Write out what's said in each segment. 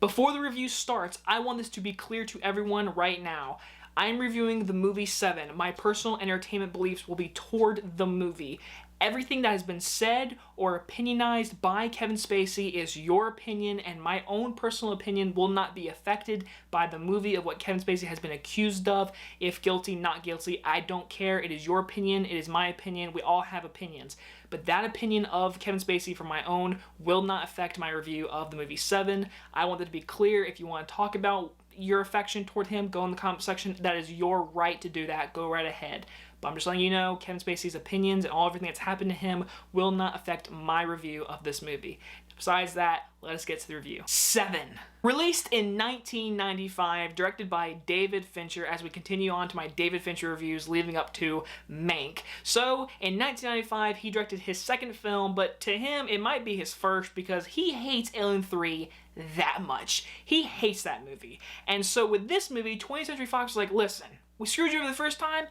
Before the review starts, I want this to be clear to everyone right now. I'm reviewing the movie Seven. My personal entertainment beliefs will be toward the movie. Everything that has been said or opinionized by Kevin Spacey is your opinion, and my own personal opinion will not be affected by the movie of what Kevin Spacey has been accused of. If guilty, not guilty, I don't care. It is your opinion. It is my opinion. We all have opinions. But that opinion of Kevin Spacey from my own will not affect my review of the movie Seven. I want that to be clear. If you want to talk about your affection toward him, go in the comment section. That is your right to do that. Go right ahead. But I'm just letting you know, Kevin Spacey's opinions and everything that's happened to him will not affect my review of this movie. Besides that, let us get to the review. Seven. Released in 1995, directed by David Fincher, as we continue on to my David Fincher reviews leading up to Mank. So, in 1995, he directed his second film, but to him, it might be his first because he hates Alien 3 that much. He hates that movie. And so with this movie, 20th Century Fox was like, listen, we screwed you over the first time,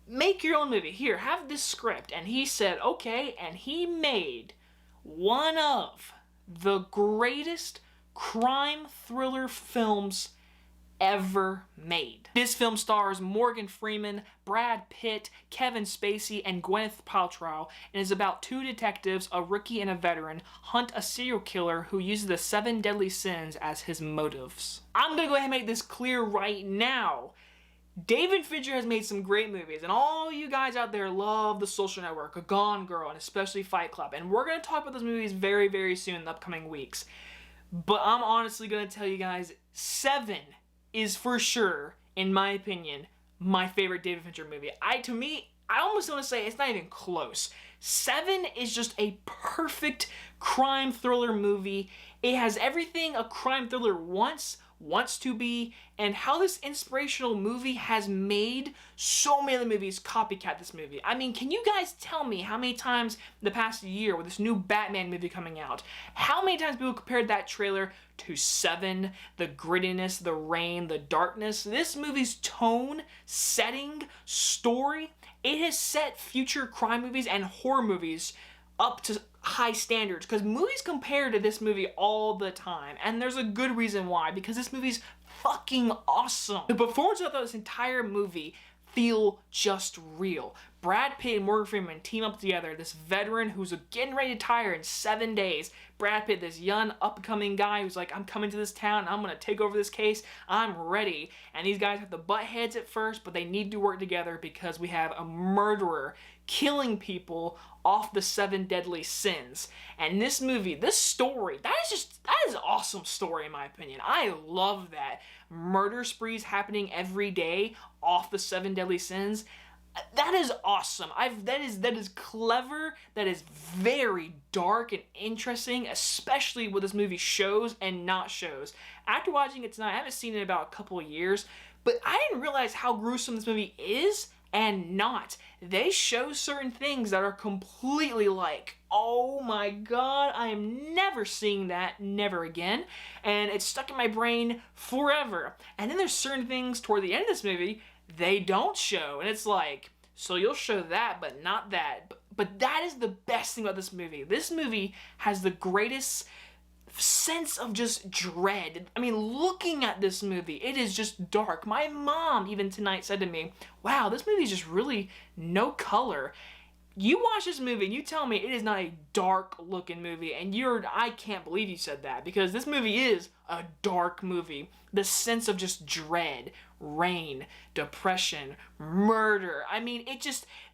make your own movie. Here, have this script. And he said, okay, and he made one of the greatest crime thriller films ever made. This film stars Morgan Freeman, Brad Pitt, Kevin Spacey, and Gwyneth Paltrow, and is about two detectives, a rookie and a veteran, hunt a serial killer who uses the 7 deadly sins as his motives. I'm gonna go ahead and make this clear right now. David Fincher has made some great movies, and all you guys out there love The Social Network, A Gone Girl, and especially Fight Club, and we're going to talk about those movies very, very soon in the upcoming weeks. But I'm honestly going to tell you guys, Seven is for sure, in my opinion, my favorite David Fincher movie. To me, I almost want to say it's not even close. Seven is just a perfect crime thriller movie. It has everything a crime thriller wants to be, and how this inspirational movie has made so many other movies copycat this movie. I mean, can you guys tell me how many times in the past year with this new Batman movie coming out, how many times people compared that trailer to Seven, the grittiness, the rain, the darkness? This movie's tone, setting, story, it has set future crime movies and horror movies up to high standards, because movies compare to this movie all the time, and there's a good reason why, because this movie's fucking awesome. The performances of this entire movie feel just real. Brad Pitt and Morgan Freeman team up together, this veteran who's getting ready to retire in 7 days. Brad Pitt, this young upcoming guy who's like, I'm coming to this town, I'm gonna take over this case, I'm ready. And these guys have to butt heads at first, but they need to work together because we have a murderer killing people off the 7 deadly sins. And this movie, this story, that is an awesome story in my opinion. I love that. Murder sprees happening every day off the 7 deadly sins. That is awesome. That is clever. That is very dark and interesting, especially what this movie shows and not shows. After watching it tonight, I haven't seen it in about a couple of years, but I didn't realize how gruesome this movie is and not. They show certain things that are completely like, oh my god, I am never seeing that, never again. And it's stuck in my brain forever. And then there's certain things toward the end of this movie they don't show, and it's like, so you'll show that but not that. But that is the best thing about this movie. This movie has the greatest sense of just dread. I mean, looking at this movie, it is just dark. My mom even tonight said to me, wow, this movie is just really no color. You watch this movie and you tell me it is not a dark looking movie, and I can't believe you said that, because this movie is a dark movie. The sense of just dread, rain, depression, murder. I mean,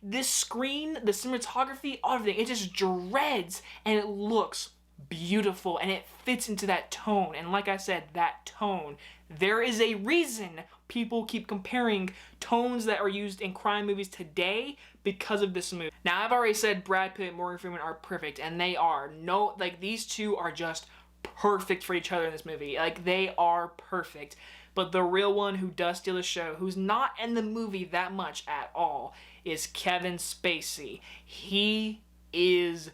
this screen, the cinematography, everything, it just dreads, and it looks beautiful, and it fits into that tone. And like I said, that tone, there is a reason people keep comparing tones that are used in crime movies today because of this movie. Now, I've already said Brad Pitt and Morgan Freeman are perfect, and they are. No, like, these two are just perfect for each other in this movie. Like, they are perfect. But the real one who does steal the show, who's not in the movie that much at all, is Kevin Spacey. He is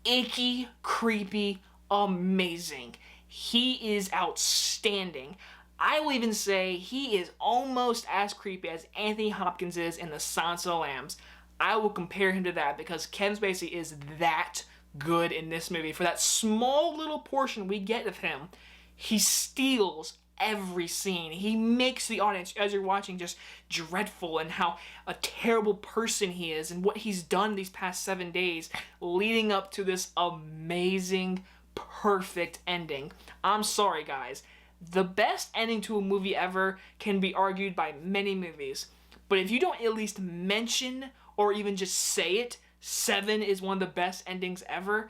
icky, creepy, amazing. He is outstanding. I will even say he is almost as creepy as Anthony Hopkins is in The Silence of the Lambs. I will compare him to that because Kevin Spacey is that good in this movie. For that small little portion we get of him, He steals every scene. He makes the audience, as you're watching, just dreadful, and how a terrible person he is, and what he's done these past 7 days leading up to this amazing, perfect ending. I'm sorry, guys. The best ending to a movie ever can be argued by many movies. But if you don't at least mention or even just say it, Seven is one of the best endings ever,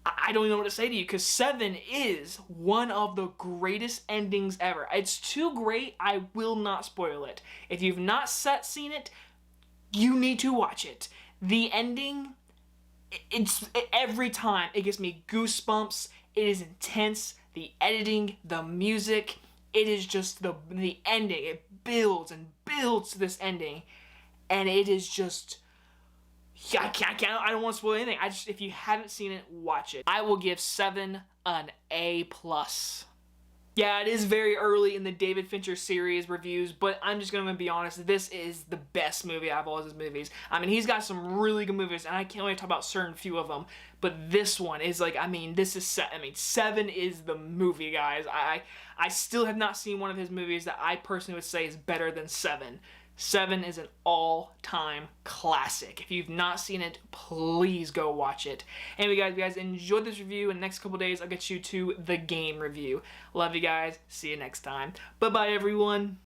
I don't even know what to say to you, because Seven is one of the greatest endings ever. It's too great, I will not spoil it. If you've not seen it, you need to watch it. The ending, every time, it gives me goosebumps. It is intense. The editing, the music, it is just the ending. It builds and builds to this ending, and it is just... I don't want to spoil anything. If you haven't seen it, watch it. I will give Seven an A+. Yeah, it is very early in the David Fincher series reviews, but I'm just gonna be honest, this is the best movie out of all his movies. I mean, he's got some really good movies, and I can't only talk about certain few of them, but this one is like, Seven is the movie, guys. I still have not seen one of his movies that I personally would say is better than Seven. Seven is an all-time classic. If you've not seen it, please go watch it. Anyway, guys, if you guys enjoyed this review, in the next couple days, I'll get you to the game review. Love you guys. See you next time. Bye-bye, everyone.